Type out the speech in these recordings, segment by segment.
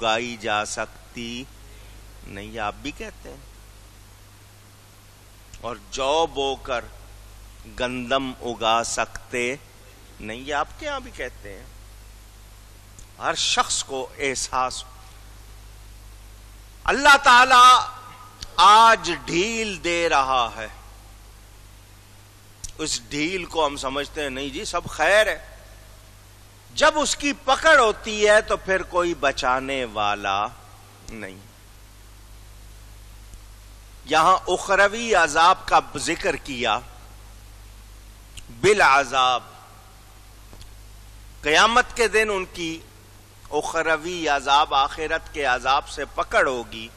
اگائی جا سکتی نہیں، یہ آپ بھی کہتے ہیں. اور جو بو کر گندم اگا سکتے نہیں، یہ آپ کے یہاں بھی کہتے ہیں. ہر شخص کو احساس. اللہ تعالی آج ڈھیل دے رہا ہے، اس ڈھیل کو ہم سمجھتے ہیں نہیں جی سب خیر ہے. جب اس کی پکڑ ہوتی ہے تو پھر کوئی بچانے والا نہیں. یہاں اخروی عذاب کا ذکر کیا، بالعذاب، قیامت کے دن ان کی اخروی عذاب، آخرت کے عذاب سے پکڑ ہوگی.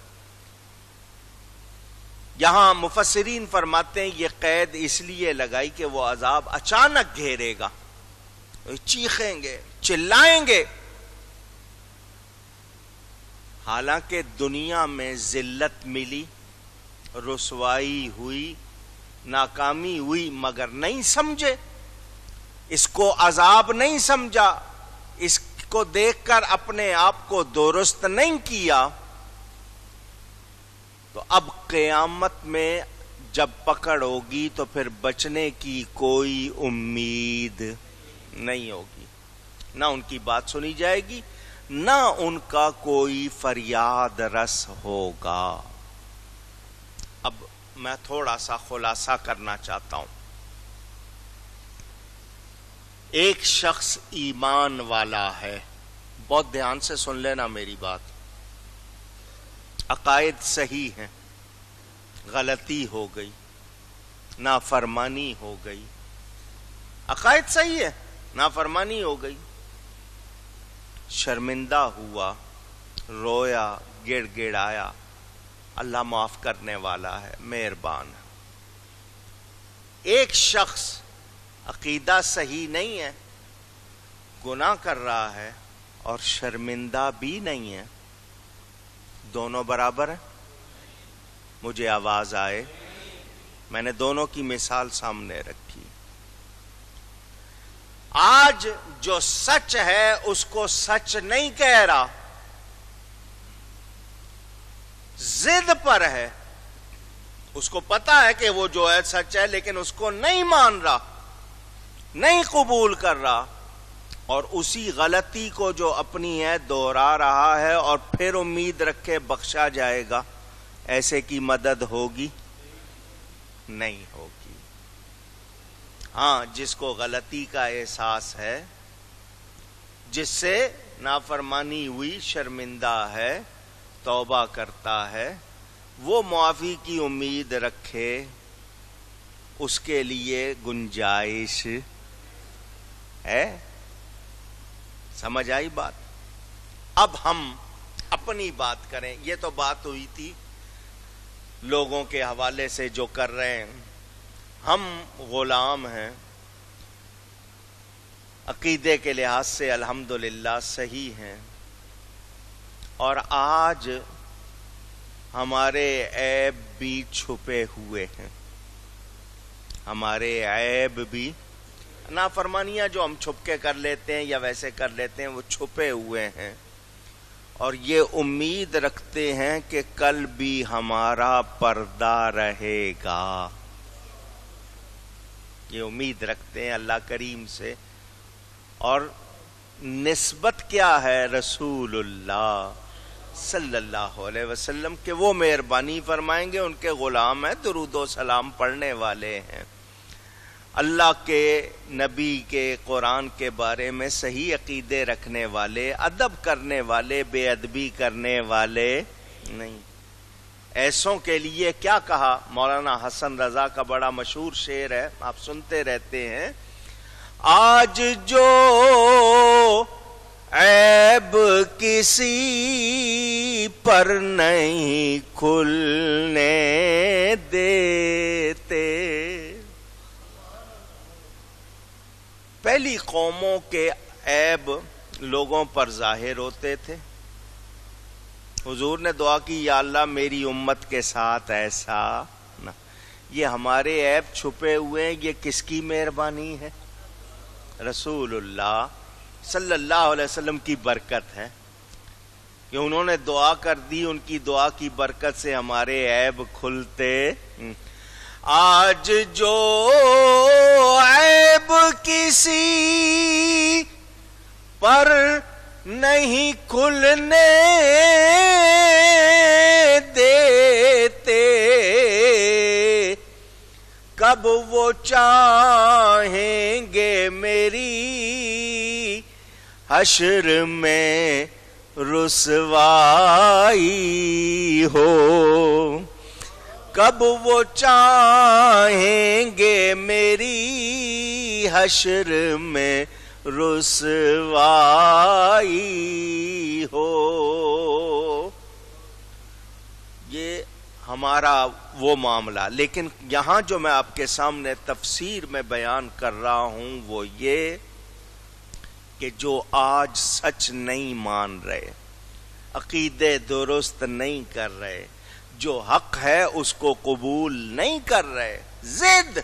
یہاں مفسرین فرماتے ہیں یہ قید اس لیے لگائی کہ وہ عذاب اچانک گھیرے گا، چیخیں گے، چلائیں گے. حالانکہ دنیا میں ذلت ملی، رسوائی ہوئی، ناکامی ہوئی، مگر نہیں سمجھے، اس کو عذاب نہیں سمجھا، اس کو دیکھ کر اپنے آپ کو درست نہیں کیا. تو اب قیامت میں جب پکڑ ہوگی تو پھر بچنے کی کوئی امید نہیں ہوگی، نہ ان کی بات سنی جائے گی، نہ ان کا کوئی فریاد رس ہوگا. اب میں تھوڑا سا خلاصہ کرنا چاہتا ہوں. ایک شخص ایمان والا ہے، بہت دھیان سے سن لینا میری بات، عقائد صحیح ہیں، غلطی ہو گئی، نافرمانی ہو گئی، عقائد صحیح ہے، نافرمانی ہو گئی، شرمندہ ہوا، رویا، گڑ گڑایا، اللہ معاف کرنے والا ہے، مہربان ہے. ایک شخص عقیدہ صحیح نہیں ہے، گناہ کر رہا ہے اور شرمندہ بھی نہیں ہے، دونوں برابر ہیں؟ مجھے آواز آئے؟ میں نے دونوں کی مثال سامنے رکھی. آج جو سچ ہے اس کو سچ نہیں کہہ رہا، ضد پر ہے، اس کو پتا ہے کہ وہ جو ہے سچ ہے لیکن اس کو نہیں مان رہا، نہیں قبول کر رہا، اور اسی غلطی کو جو اپنی ہے دوہرا رہا ہے اور پھر امید رکھے بخشا جائے گا. ایسے کی مدد ہوگی؟ نہیں ہوگی. ہاں، جس کو غلطی کا احساس ہے، جس سے نافرمانی ہوئی، شرمندہ ہے، توبہ کرتا ہے، وہ معافی کی امید رکھے، اس کے لیے گنجائش ہے. سمجھ آئی بات؟ اب ہم اپنی بات کریں. یہ تو بات ہوئی تھی لوگوں کے حوالے سے جو کر رہے ہیں. ہم غلام ہیں، عقیدے کے لحاظ سے الحمدللہ صحیح ہیں، اور آج ہمارے عیب بھی چھپے ہوئے ہیں. ہمارے عیب بھی، نافرمانیاں جو ہم چھپ کے کر لیتے ہیں یا ویسے کر لیتے ہیں، وہ چھپے ہوئے ہیں، اور یہ امید رکھتے ہیں کہ کل بھی ہمارا پردہ رہے گا. یہ امید رکھتے ہیں اللہ کریم سے. اور نسبت کیا ہے؟ رسول اللہ صلی اللہ علیہ وسلم کہ وہ مہربانی فرمائیں گے، ان کے غلام ہیں، درود و سلام پڑھنے والے ہیں، اللہ کے نبی کے قرآن کے بارے میں صحیح عقیدے رکھنے والے، ادب کرنے والے، بے ادبی کرنے والے نہیں. ایسوں کے لیے کیا کہا؟ مولانا حسن رضا کا بڑا مشہور شعر ہے، آپ سنتے رہتے ہیں. آج جو عیب کسی پر نہیں کھلنے دیتے. پہلی قوموں کے عیب لوگوں پر ظاہر ہوتے تھے. حضور نے دعا کی، یا اللہ میری امت کے ساتھ ایسا نہ. یہ ہمارے عیب چھپے ہوئے ہیں، یہ کس کی مہربانی ہے؟ رسول اللہ صلی اللہ علیہ وسلم کی برکت ہے. کہ انہوں نے دعا کر دی، ان کی دعا کی برکت سے ہمارے عیب کھلتے۔ آج جو عیب کسی پر نہیں کھلنے دیتے، کب وہ چاہیں گے میری حشر میں رسوائی ہو، کب وہ چاہیں گے میری حشر میں رسوائی ہو۔ یہ ہمارا وہ معاملہ، لیکن یہاں جو میں آپ کے سامنے تفسیر میں بیان کر رہا ہوں وہ یہ کہ جو آج سچ نہیں مان رہے، عقیدے درست نہیں کر رہے، جو حق ہے اس کو قبول نہیں کر رہے، ضد،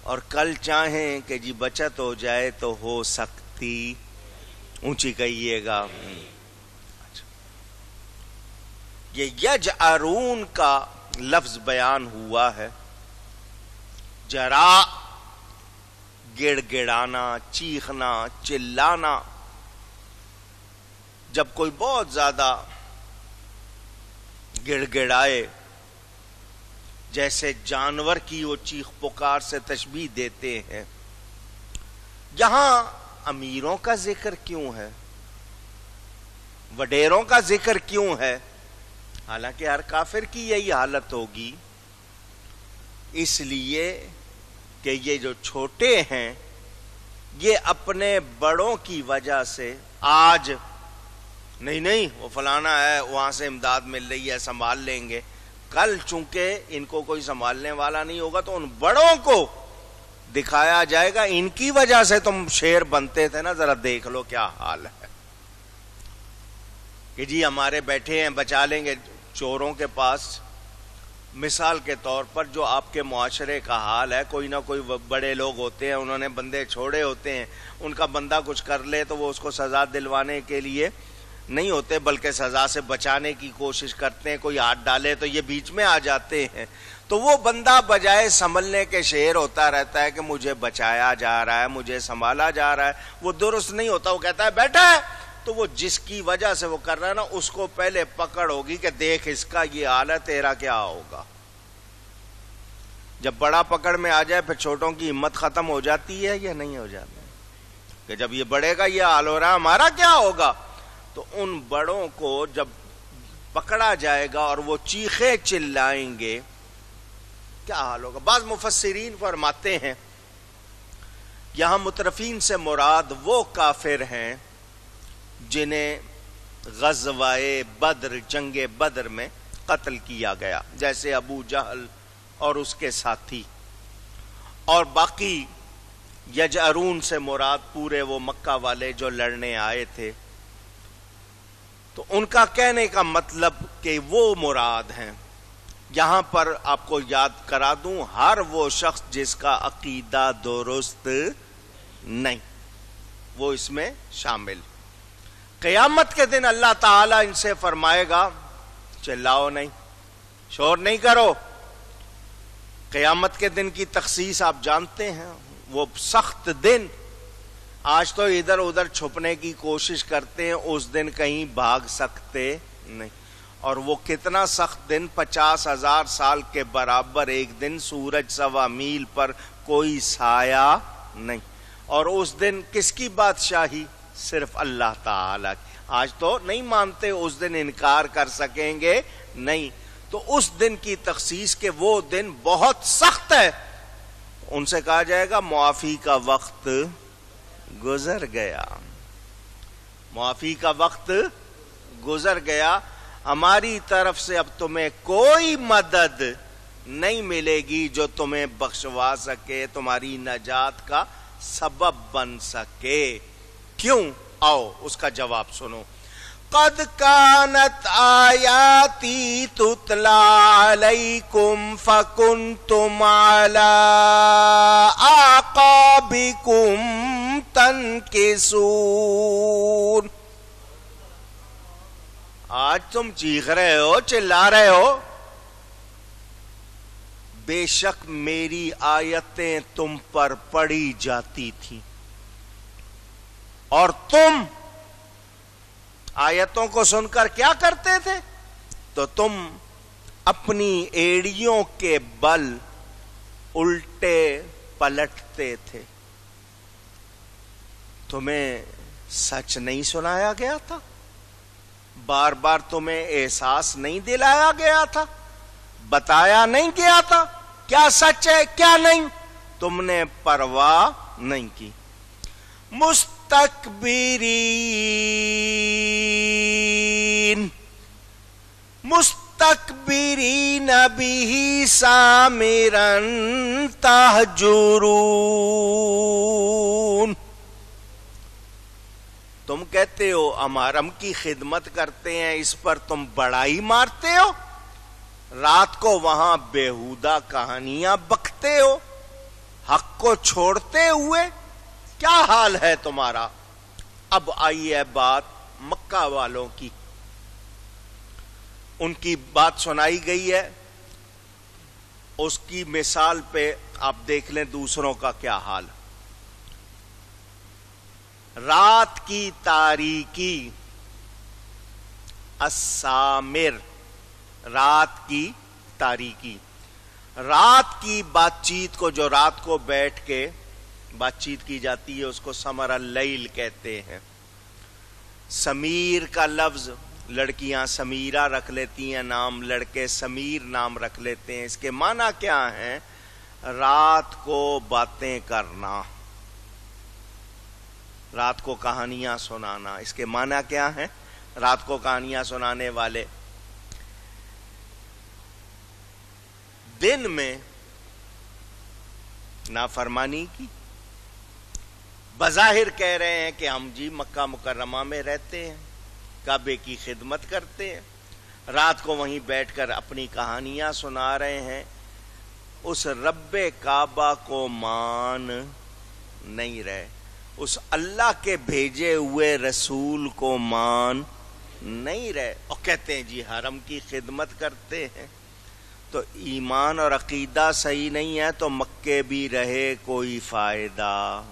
اور کل چاہیں کہ جی بچت ہو جائے تو ہو سکتی، اونچی کہیے گا۔ یہ یجعرون کا لفظ بیان ہوا ہے، جرا گڑ گڑانا، چیخنا، چلانا۔ جب کوئی بہت زیادہ گڑ گڑائے، جیسے جانور کی وہ چیخ پکار سے تشبیہ دیتے ہیں۔ یہاں امیروں کا ذکر کیوں ہے، وڈیروں کا ذکر کیوں ہے؟ حالانکہ ہر کافر کی یہی حالت ہوگی، اس لیے کہ یہ جو چھوٹے ہیں یہ اپنے بڑوں کی وجہ سے آج نہیں وہ فلانا ہے، وہاں سے امداد مل رہی ہے، سنبھال لیں گے، کل چونکہ ان کو کوئی سنبھالنے والا نہیں ہوگا تو ان بڑوں کو دکھایا جائے گا ان کی وجہ سے تم شیر بنتے تھے نا، ذرا دیکھ لو کیا حال ہے، کہ جی ہمارے بیٹھے ہیں بچا لیں گے۔ چوروں کے پاس مثال کے طور پر جو آپ کے معاشرے کا حال ہے، کوئی نہ کوئی بڑے لوگ ہوتے ہیں، انہوں نے بندے چھوڑے ہوتے ہیں، ان کا بندہ کچھ کر لے تو وہ اس کو سزا دلوانے کے لیے نہیں ہوتے بلکہ سزا سے بچانے کی کوشش کرتے ہیں، کوئی ہاتھ ڈالے تو یہ بیچ میں آ جاتے ہیں، تو وہ بندہ بجائے سنبھلنے کے شعر ہوتا رہتا ہے کہ مجھے بچایا جا رہا ہے، مجھے سنبھالا جا رہا ہے، وہ درست نہیں ہوتا، وہ کہتا ہے بیٹھا ہے، تو وہ جس کی وجہ سے وہ کر رہا ہے نا اس کو پہلے پکڑ ہوگی کہ دیکھ اس کا یہ حال ہے، تیرا کیا ہوگا۔ جب بڑا پکڑ میں آ جائے پھر چھوٹوں کی ہمت ختم ہو جاتی ہے یا نہیں ہو جاتی، کہ جب یہ بڑے کا یہ حال ہو رہا ہے ہمارا کیا ہوگا، تو ان بڑوں کو جب پکڑا جائے گا اور وہ چیخے چلائیں گے کیا حال ہوگا۔ بعض مفسرین فرماتے ہیں یہاں مترفین سے مراد وہ کافر ہیں جنہیں غزوہ بدر، جنگ بدر میں قتل کیا گیا، جیسے ابو جہل اور اس کے ساتھی، اور باقی یجعرون سے مراد پورے وہ مکہ والے جو لڑنے آئے تھے، تو ان کا کہنے کا مطلب کہ وہ مراد ہیں۔ یہاں پر آپ کو یاد کرا دوں، ہر وہ شخص جس کا عقیدہ درست نہیں وہ اس میں شامل۔ قیامت کے دن اللہ تعالیٰ ان سے فرمائے گا چلاؤ نہیں، شور نہیں کرو۔ قیامت کے دن کی تخصیص آپ جانتے ہیں، وہ سخت دن، آج تو ادھر ادھر چھپنے کی کوشش کرتے ہیں، اس دن کہیں بھاگ سکتے نہیں، اور وہ کتنا سخت دن، 50,000 سال کے برابر ایک دن، سورج 1.25 میل پر کوئی سایہ نہیں، اور اس دن کس کی بادشاہی؟ صرف اللہ تعالی کی۔ آج تو نہیں مانتے، اس دن انکار کر سکیں گے نہیں، تو اس دن کی تخصیص کہ وہ دن بہت سخت ہے، ان سے کہا جائے گا معافی کا وقت گزر گیا، معافی کا وقت گزر گیا، ہماری طرف سے اب تمہیں کوئی مدد نہیں ملے گی جو تمہیں بخشوا سکے، تمہاری نجات کا سبب بن سکے۔ کیوں؟ آؤ اس کا جواب سنو۔ قد كانت آیاتی تتلی علیکم فکنتم علی اعقابکم تنکسون۔ آج تم چیخ رہے ہو، چلا رہے ہو، بے شک میری آیتیں تم پر پڑھی جاتی تھیں اور تم آیتوں کو سن کر کیا کرتے تھے؟ تو تم اپنی ایڑیوں کے بل الٹے پلٹتے تھے۔ تمہیں سچ نہیں سنایا گیا تھا؟ بار بار تمہیں احساس نہیں دلایا گیا تھا؟ بتایا نہیں گیا تھا کیا سچ ہے کیا نہیں؟ تم نے پرواہ نہیں کی۔ مستکبرین بہ سامرا تہجرون۔ تم کہتے ہو ہم حرم کی خدمت کرتے ہیں، اس پر تم بڑائی مارتے ہو، رات کو وہاں بیہودہ کہانیاں بکتے ہو، حق کو چھوڑتے ہوئے۔ کیا حال ہے تمہارا؟ اب آئی ہے بات مکہ والوں کی، ان کی بات سنائی گئی ہے، اس کی مثال پہ آپ دیکھ لیں دوسروں کا کیا حال۔ رات کی تاریکی، السامر، رات کی تاریکی، رات کی بات چیت کو، جو رات کو بیٹھ کے بات چیت کی جاتی ہے اس کو سمر اللیل کہتے ہیں۔ سمیر کا لفظ، لڑکیاں سمیرہ رکھ لیتی ہیں نام، لڑکے سمیر نام رکھ لیتے ہیں۔ اس کے معنی کیا ہیں؟ رات کو باتیں کرنا، رات کو کہانیاں سنانا۔ اس کے معنی کیا ہیں؟ رات کو کہانیاں سنانے والے دن میں نافرمانی کی، بظاہر کہہ رہے ہیں کہ ہم جی مکہ مکرمہ میں رہتے ہیں، کعبے کی خدمت کرتے ہیں، رات کو وہیں بیٹھ کر اپنی کہانیاں سنا رہے ہیں، اس رب کعبہ کو مان نہیں رہے، اس اللہ کے بھیجے ہوئے رسول کو مان نہیں رہے، اور کہتے ہیں جی حرم کی خدمت کرتے ہیں۔ تو ایمان اور عقیدہ صحیح نہیں ہے تو مکے بھی رہے کوئی فائدہ۔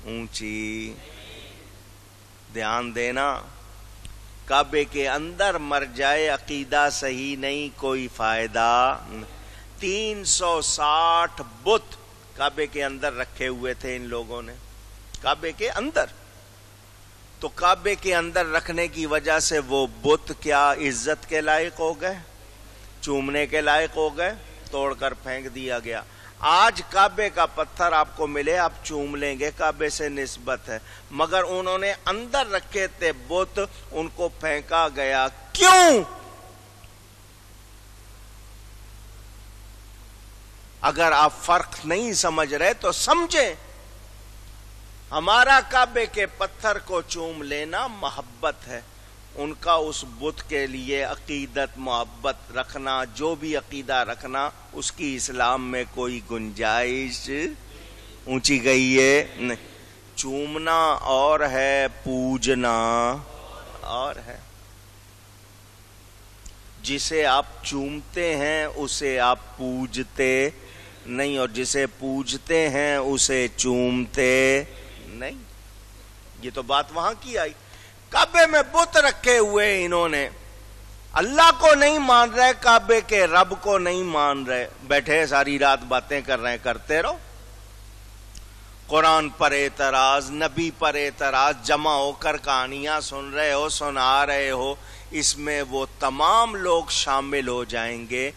اونچی دھیان دینا، کعبے کے اندر مر جائے عقیدہ صحیح نہیں کوئی فائدہ۔ 360 بت کعبے کے اندر رکھے ہوئے تھے ان لوگوں نے، کعبے کے اندر۔ تو کعبے کے اندر رکھنے کی وجہ سے وہ بت کیا عزت کے لائق ہو گئے، چومنے کے لائق ہو گئے، توڑ کر پھینک دیا گیا۔ آج کعبے کا پتھر آپ کو ملے آپ چوم لیں گے، کعبے سے نسبت ہے، مگر انہوں نے اندر رکھے تھے بت، ان کو پھینکا گیا۔ کیوں؟ اگر آپ فرق نہیں سمجھ رہے تو سمجھیں، ہمارا کعبے کے پتھر کو چوم لینا محبت ہے، ان کا اس بت کے لیے عقیدت محبت رکھنا، جو بھی عقیدہ رکھنا اس کی اسلام میں کوئی گنجائش اونچی گئی ہے نہیں۔ چومنا اور ہے، پوجنا اور ہے۔ جسے آپ چومتے ہیں اسے آپ پوجتے نہیں، اور جسے پوجتے ہیں اسے چومتے نہیں۔ یہ تو بات وہاں کی آئی۔ کعبے میں بت رکھے ہوئے انہوں نے، اللہ کو نہیں مان رہے، کعبے کے رب کو نہیں مان رہے، بیٹھے ساری رات باتیں کر رہے ہیں، کرتے رہو۔ قرآن پر اعتراض، نبی پر اعتراض، جمع ہو کر کہانیاں سن رہے ہو، سنا رہے ہو، اس میں وہ تمام لوگ شامل ہو جائیں گے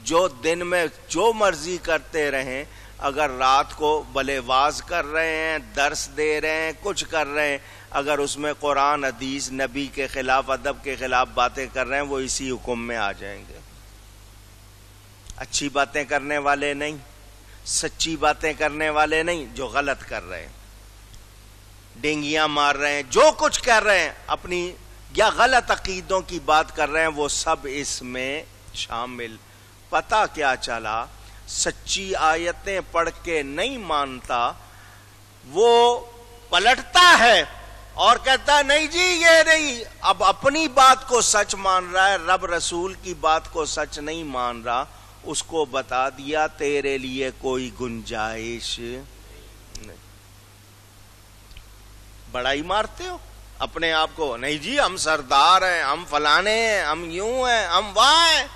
جو دن میں جو مرضی کرتے رہیں، اگر رات کو بھلے واز کر رہے ہیں، درس دے رہے ہیں، کچھ کر رہے ہیں، اگر اس میں قرآن حدیث نبی کے خلاف ادب کے خلاف باتیں کر رہے ہیں، وہ اسی حکم میں آ جائیں گے۔ اچھی باتیں کرنے والے نہیں، سچی باتیں کرنے والے نہیں، جو غلط کر رہے ہیں، ڈینگیاں مار رہے ہیں، جو کچھ کر رہے ہیں، اپنی یا غلط عقیدوں کی بات کر رہے ہیں، وہ سب اس میں شامل۔ پتہ کیا چلا؟ سچی آیتیں پڑھ کے نہیں مانتا، وہ پلٹتا ہے اور کہتا ہے نہیں جی یہ نہیں، اب اپنی بات کو سچ مان رہا ہے، رب رسول کی بات کو سچ نہیں مان رہا. اس کو بتا دیا تیرے لیے کوئی گنجائش نہیں. بڑائی مارتے ہو اپنے آپ کو، نہیں جی ہم سردار ہیں، ہم فلانے ہیں، ہم یوں ہیں، ہم وہاں ہیں.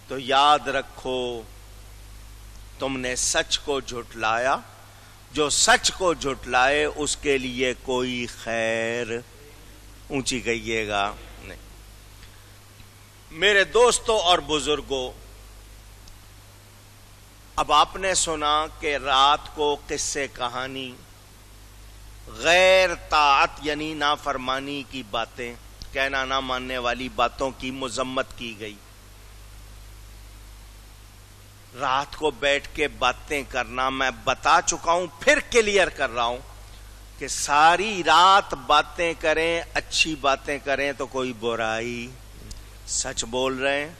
تو یاد رکھو تم نے سچ کو جھٹلایا، جو سچ کو جھٹلائے اس کے لیے کوئی خیر، اونچی کہیے گا، نہیں. میرے دوستوں اور بزرگوں، اب آپ نے سنا کہ رات کو قصے کہانی، غیر طاعت یعنی نافرمانی کی باتیں، کہنا نہ ماننے والی باتوں کی مذمت کی گئی. رات کو بیٹھ کے باتیں کرنا، میں بتا چکا ہوں پھر کلیئر کر رہا ہوں کہ ساری رات باتیں کریں، اچھی باتیں کریں تو کوئی برائی، سچ بول رہے ہیں،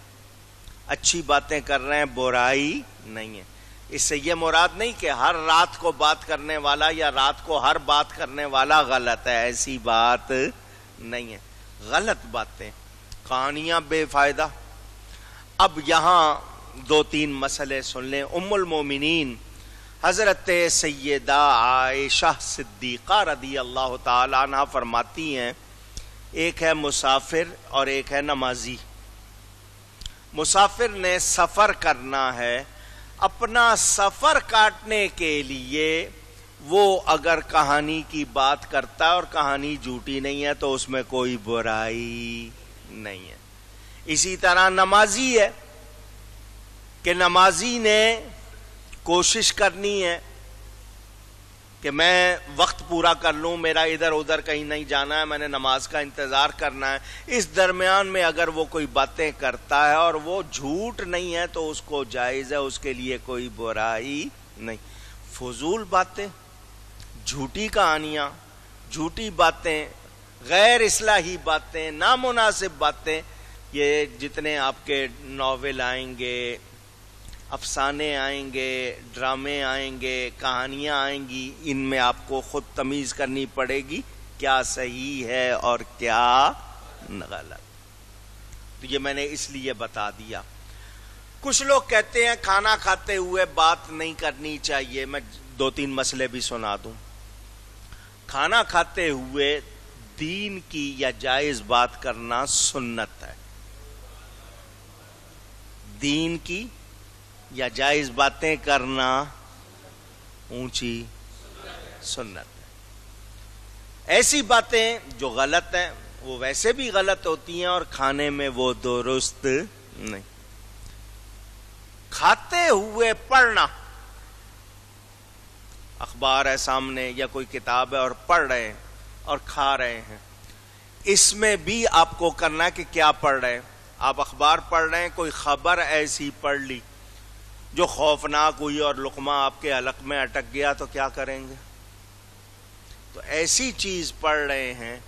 اچھی باتیں کر رہے ہیں، برائی نہیں ہے. اس سے یہ مراد نہیں کہ ہر رات کو بات کرنے والا یا رات کو ہر بات کرنے والا غلط ہے، ایسی بات نہیں ہے. غلط باتیں، کہانیاں بے فائدہ. اب یہاں دو تین مسئلے سن لیں. ام المومنین حضرت سیدہ عائشہ صدیقہ رضی اللہ تعالی عنہ فرماتی ہیں، ایک ہے مسافر اور ایک ہے نمازی. مسافر نے سفر کرنا ہے، اپنا سفر کاٹنے کے لیے وہ اگر کہانی کی بات کرتا ہے اور کہانی جھوٹی نہیں ہے تو اس میں کوئی برائی نہیں ہے. اسی طرح نمازی ہے کہ نمازی نے کوشش کرنی ہے کہ میں وقت پورا کر لوں، میرا ادھر ادھر کہیں نہیں جانا ہے، میں نے نماز کا انتظار کرنا ہے. اس درمیان میں اگر وہ کوئی باتیں کرتا ہے اور وہ جھوٹ نہیں ہے تو اس کو جائز ہے، اس کے لیے کوئی برائی نہیں. فضول باتیں، جھوٹی کہانیاں، جھوٹی باتیں، غیر اصلاحی باتیں، نامناسب باتیں، یہ جتنے آپ کے ناول آئیں گے، افسانے آئیں گے، ڈرامے آئیں گے، کہانیاں آئیں گی، ان میں آپ کو خود تمیز کرنی پڑے گی کیا صحیح ہے اور کیا غلط. تو یہ میں نے اس لیے بتا دیا. کچھ لوگ کہتے ہیں کھانا کھاتے ہوئے بات نہیں کرنی چاہیے. میں دو تین مسئلے بھی سنا دوں. کھانا کھاتے ہوئے دین کی یا جائز بات کرنا سنت ہے. دین کی یا جائز باتیں کرنا اونچی سنت ہے. ایسی باتیں جو غلط ہیں وہ ویسے بھی غلط ہوتی ہیں اور کھانے میں وہ درست نہیں. کھاتے ہوئے پڑھنا، اخبار ہے سامنے یا کوئی کتاب ہے اور پڑھ رہے ہیں اور کھا رہے ہیں، اس میں بھی آپ کو کرنا ہے کہ کیا پڑھ رہے ہیں. آپ اخبار پڑھ رہے ہیں، کوئی خبر ایسی پڑھ لی جو خوفناک ہوئی اور لقمہ آپ کے حلق میں اٹک گیا تو کیا کریں گے؟ تو ایسی چیز پڑھ رہے ہیں،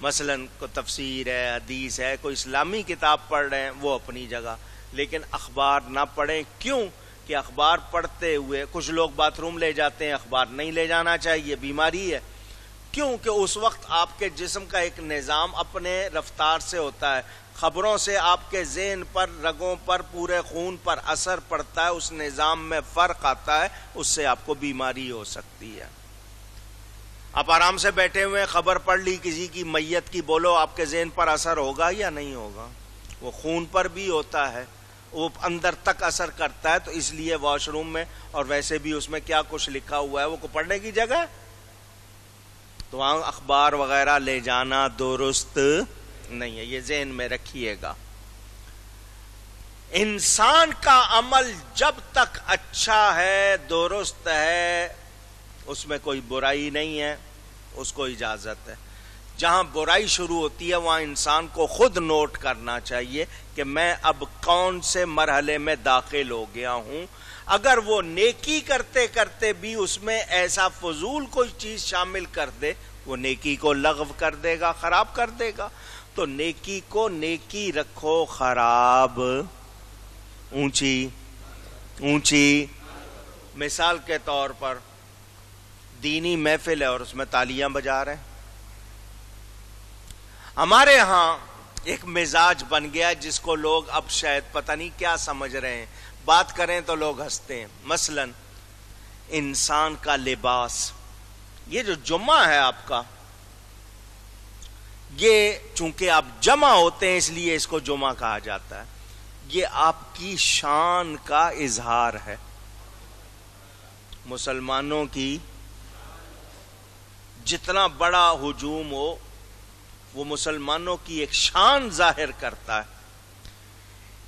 مثلا کوئی تفسیر ہے، حدیث ہے، کوئی اسلامی کتاب پڑھ رہے ہیں، وہ اپنی جگہ، لیکن اخبار نہ پڑھیں. کیوں کہ اخبار پڑھتے ہوئے کچھ لوگ باتھ روم لے جاتے ہیں، اخبار نہیں لے جانا چاہیے، بیماری ہے. کیوں کہ اس وقت آپ کے جسم کا ایک نظام اپنے رفتار سے ہوتا ہے، خبروں سے آپ کے ذہن پر، رگوں پر، پورے خون پر اثر پڑتا ہے، اس نظام میں فرق آتا ہے، اس سے آپ کو بیماری ہو سکتی ہے. آپ آرام سے بیٹھے ہوئے خبر پڑھ لی کسی کی میت کی، بولو آپ کے ذہن پر اثر ہوگا یا نہیں ہوگا؟ وہ خون پر بھی ہوتا ہے، وہ اندر تک اثر کرتا ہے. تو اس لیے واش روم میں اور ویسے بھی اس میں کیا کچھ لکھا ہوا ہے وہ کو پڑھنے کی جگہ ہے، تو وہاں اخبار وغیرہ لے جانا درست نہیں ہے. یہ ذہن میں رکھیے گا. انسان کا عمل جب تک اچھا ہے، درست ہے، اس میں کوئی برائی نہیں ہے، اس کو اجازت ہے. جہاں برائی شروع ہوتی ہے وہاں انسان کو خود نوٹ کرنا چاہیے کہ میں اب کون سے مرحلے میں داخل ہو گیا ہوں. اگر وہ نیکی کرتے کرتے بھی اس میں ایسا فضول کوئی چیز شامل کر دے، وہ نیکی کو لغو کر دے گا، خراب کر دے گا. تو نیکی کو نیکی رکھو، خراب اونچی اونچی. مثال کے طور پر دینی محفل ہے اور اس میں تالیاں بجا رہے ہیں. ہمارے ہاں ایک مزاج بن گیا جس کو لوگ اب شاید پتہ نہیں کیا سمجھ رہے ہیں, بات کریں تو لوگ ہنستے ہیں. مثلا انسان کا لباس, یہ جو جمعہ ہے آپ کا, یہ چونکہ آپ جمع ہوتے ہیں اس لیے اس کو جمعہ کہا جاتا ہے. یہ آپ کی شان کا اظہار ہے. مسلمانوں کی جتنا بڑا ہجوم ہو وہ مسلمانوں کی ایک شان ظاہر کرتا ہے.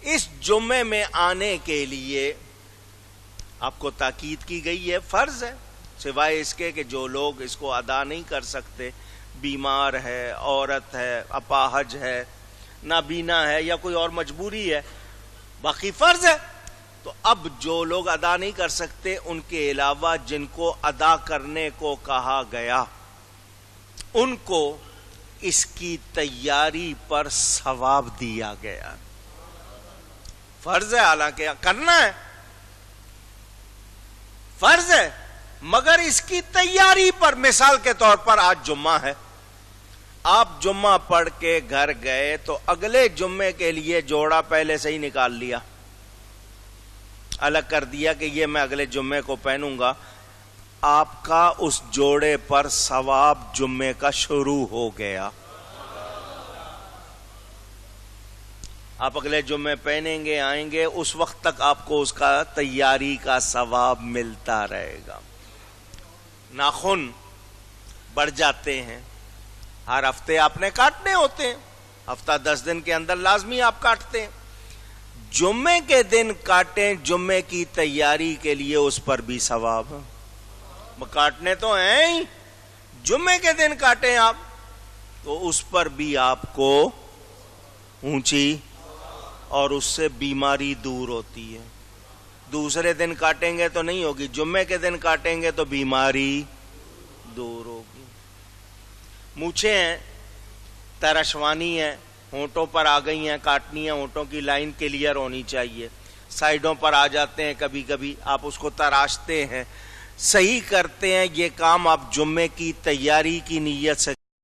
اس جمعے میں آنے کے لیے آپ کو تاکید کی گئی ہے, فرض ہے, سوائے اس کے کہ جو لوگ اس کو ادا نہیں کر سکتے, بیمار ہے, عورت ہے, اپاہج ہے, نابینا ہے یا کوئی اور مجبوری ہے, باقی فرض ہے. تو اب جو لوگ ادا نہیں کر سکتے ان کے علاوہ جن کو ادا کرنے کو کہا گیا ان کو اس کی تیاری پر ثواب دیا گیا. فرض ہے, حالانکہ کرنا ہے, فرض ہے, مگر اس کی تیاری پر. مثال کے طور پر آج جمعہ ہے, آپ جمعہ پڑھ کے گھر گئے تو اگلے جمعے کے لیے جوڑا پہلے سے ہی نکال لیا, الگ کر دیا کہ یہ میں اگلے جمعے کو پہنوں گا. آپ کا اس جوڑے پر ثواب جمعے کا شروع ہو گیا. آپ اگلے جمعے پہنیں گے, آئیں گے, اس وقت تک آپ کو اس کا تیاری کا ثواب ملتا رہے گا. ناخن بڑھ جاتے ہیں, ہر ہفتے آپ نے کاٹنے ہوتے ہیں, ہفتہ 10 دن کے اندر لازمی آپ کاٹتے ہیں. جمعے کے دن کاٹیں, جمعے کی تیاری کے لیے, اس پر بھی ثواب. کاٹنے تو ہیں ہی, جمعے کے دن کاٹیں آپ تو اس پر بھی آپ کو اونچی اور اس سے بیماری دور ہوتی ہے. دوسرے دن کاٹیں گے تو نہیں ہوگی, جمعے کے دن کاٹیں گے تو بیماری دور ہوگی. مونچھیں ہیں, ترشوانی ہے, ہونٹوں پر آ گئی ہیں, کاٹنی ہے, ہونٹوں کی لائن کلیئر ہونی چاہیے, سائیڈوں پر آ جاتے ہیں کبھی کبھی, آپ اس کو تراشتے ہیں, صحیح کرتے ہیں. یہ کام آپ جمعے کی تیاری کی نیت سے